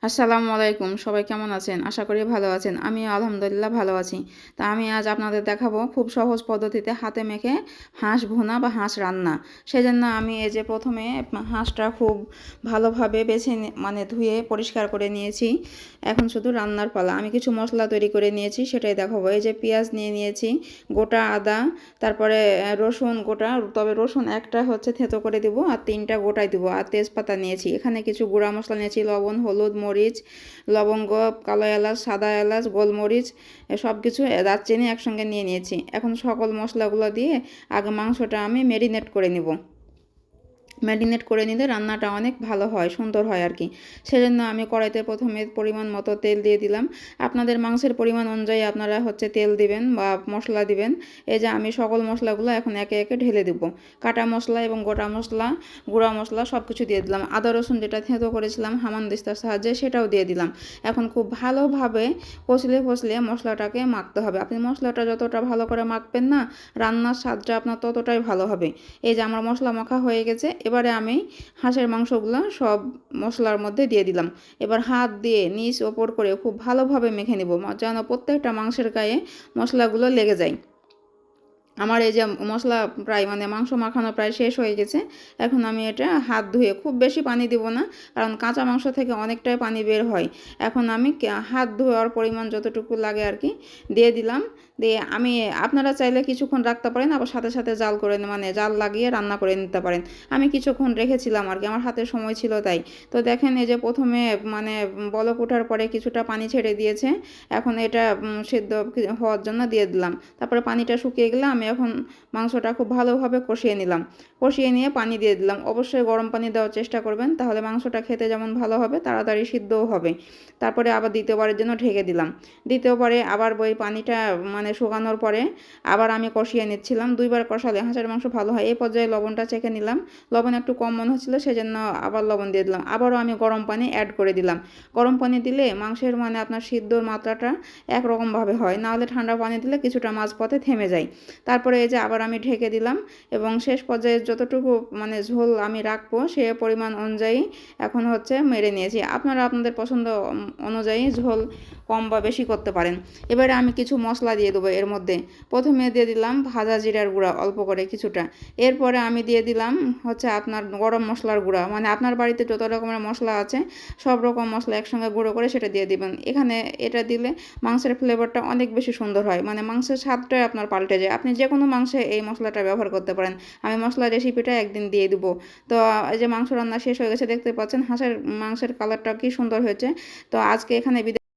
আসসালামু আলাইকুম। সবাই কেমন আছেন? আশা করি ভালো আছেন। আমি আলহামদুলিল্লাহ ভালো আছি। তা আমি আজ আপনাদের দেখাবো খুব সহজ পদ্ধতিতে হাতে মেখে হাঁস ভুনা বা হাঁস রান্না। সেজন্য আমি এই যে প্রথমে হাঁসটা খুব ভালোভাবে বেছে মানে ধুয়ে পরিষ্কার করে নিয়েছি। এখন শুধু রান্নার পালা। আমি কিছু মশলা তৈরি করে নিয়েছি সেটাই দেখাবো। এই যে পেঁয়াজ নিয়ে নিয়েছি, গোটা আদা, তারপরে রসুন গোটা, তবে রসুন একটা হচ্ছে থেঁতো করে দিব আর 3টা গোটাই দিব, আর তেজপাতা নিয়েছি। এখানে কিছু গুঁড়া মশলা নিয়েছি, লবণ, হলুদ, মরিচ, লবঙ্গ, কালো এলাচ, সাদা এলাচ, গোলমরিচ, সব কিছু দারচিনি একসঙ্গে নিয়ে নিয়েছি। এখন সকল মশলাগুলো দিয়ে আগে মাংসটা আমি ম্যারিনেট করে নিব। ম্যারিনেট করে নিলে রান্নাটা অনেক ভালো হয়, সুন্দর হয় আর কি। সেজন্য আমি কড়াইতে প্রথমে পরিমাণ মতো তেল দিয়ে দিলাম। আপনাদের মাংসের পরিমাণ অনুযায়ী আপনারা হচ্ছে তেল দিবেন বা মশলা দিবেন। এই যে আমি সকল মশলাগুলো এখন একে একে ঢেলে দেব। কাটা মশলা এবং গোটা মশলা, গুঁড়া মশলা সব কিছু দিয়ে দিলাম। আদা রসুন যেটা থেঁতো করেছিলাম হামানদিস্তার সাহায্যে সেটাও দিয়ে দিলাম। এখন খুব ভালোভাবে কষলে কষলে মশলাটাকে মাখতে হবে। আপনি মশলাটা যতটা ভালো করে মাখবেন না, রান্নার স্বাদটা আপনার ততটাই ভালো হবে। এই যে আমার মশলা মাখা হয়ে গেছে, এবারে আমি হাঁসের মাংসগুলো সব মশলার মধ্যে দিয়ে দিলাম। এবার হাত দিয়ে নিচ ওপর করে খুব ভালোভাবে মেখে নেব, যেন প্রত্যেকটা মাংসের গায়ে মশলাগুলো লেগে যায়। আমার এই যে মশলা প্রায় মানে মাংস মাখানো প্রায় শেষ হয়ে গেছে। এখন আমি এটা হাত ধুয়ে, খুব বেশি পানি দিব না, কারণ কাঁচা মাংস থেকে অনেকটাই পানি বের হয়। এখন আমি হাত ধোয়ার পরিমাণ যতটুকু লাগে আর কি দিয়ে দিলাম। দিয়ে আমি, আপনারা চাইলে কিছুক্ষণ রাখতে পারেন, আবার সাথে সাথে জাল করে মানে জাল লাগিয়ে রান্না করে নিতে পারেন। আমি কিছুক্ষণ রেখেছিলাম আর কি, আমার হাতে সময় ছিল তাই। তো দেখেন এই যে প্রথমে মানে বলক ওঠার পরে কিছুটা পানি ছেড়ে দিয়েছে। এখন এটা সিদ্ধ হওয়ার জন্য দিয়ে দিলাম। তারপরে পানিটা শুকিয়ে গেলে আমি এখন মাংসটা খুব ভালোভাবে কষিয়ে নিলাম। কষিয়ে নিয়ে পানি দিয়ে দিলাম। অবশ্যই গরম পানি দেওয়ার চেষ্টা করবেন, তাহলে মাংসটা খেতে যেমন ভালো হবে, তাড়াতাড়ি সিদ্ধও হবে। তারপরে আবার দ্বিতীয়বারের জন্য ঢেকে দিলাম। দ্বিতীয়বারে আবার ওই পানিটা মানে শুকানোর পরে আবার আমি কষিয়ে নিচ্ছিলাম। 2বার কষালে হাঁসের মাংস ভালো হয়। এই পর্যায়ে লবণটা চেখে নিলাম। লবণ একটু কম মনে হচ্ছিলো, সেজন্য আবার লবণ দিয়ে দিলাম। আবারও আমি গরম পানি অ্যাড করে দিলাম। গরম পানি দিলে মাংসের মানে আপনার সিদ্ধর মাত্রাটা একরকমভাবে হয়, নাহলে ঠান্ডা পানি দিলে কিছুটা মাঝপথে থেমে যায়। তারপরে এই যে আবার আমি ঢেকে দিলাম, এবং শেষ পর্যায়ে যতটুকু মানে ঝোল আমি রাখবো সে পরিমাণ অনুযায়ী এখন হচ্ছে মেরে নিয়েছি। আপনারা আপনাদের পছন্দ অনুযায়ী ঝোল কম বা বেশি করতে পারেন। এবারে আমি কিছু মশলা দিয়ে দেবো এর মধ্যে। প্রথমে দিয়ে দিলাম ভাজা জিরার গুঁড়া অল্প করে কিছুটা। এরপরে আমি দিয়ে দিলাম হচ্ছে আপনার গরম মশলার গুঁড়া, মানে আপনার বাড়িতে যত রকমের মশলা আছে সব রকম মশলা একসঙ্গে গুঁড়ো করে সেটা দিয়ে দিবেন। এখানে এটা দিলে মাংসের ফ্লেভারটা অনেক বেশি সুন্দর হয়, মানে মাংসের স্বাদটাই আপনার পাল্টে যায়। আপনি যে কোনো মাংসে এই মশলাটা ব্যবহার করতে পারেন। আমি মশলা রেসিপিটা একদিন দিয়ে দিব। তো এই যে মাংস রান্না শেষ হয়ে গেছে, দেখতে পাচ্ছেন হাঁসের মাংসের কালারটা কি সুন্দর হয়েছে। তো আজকে এখানে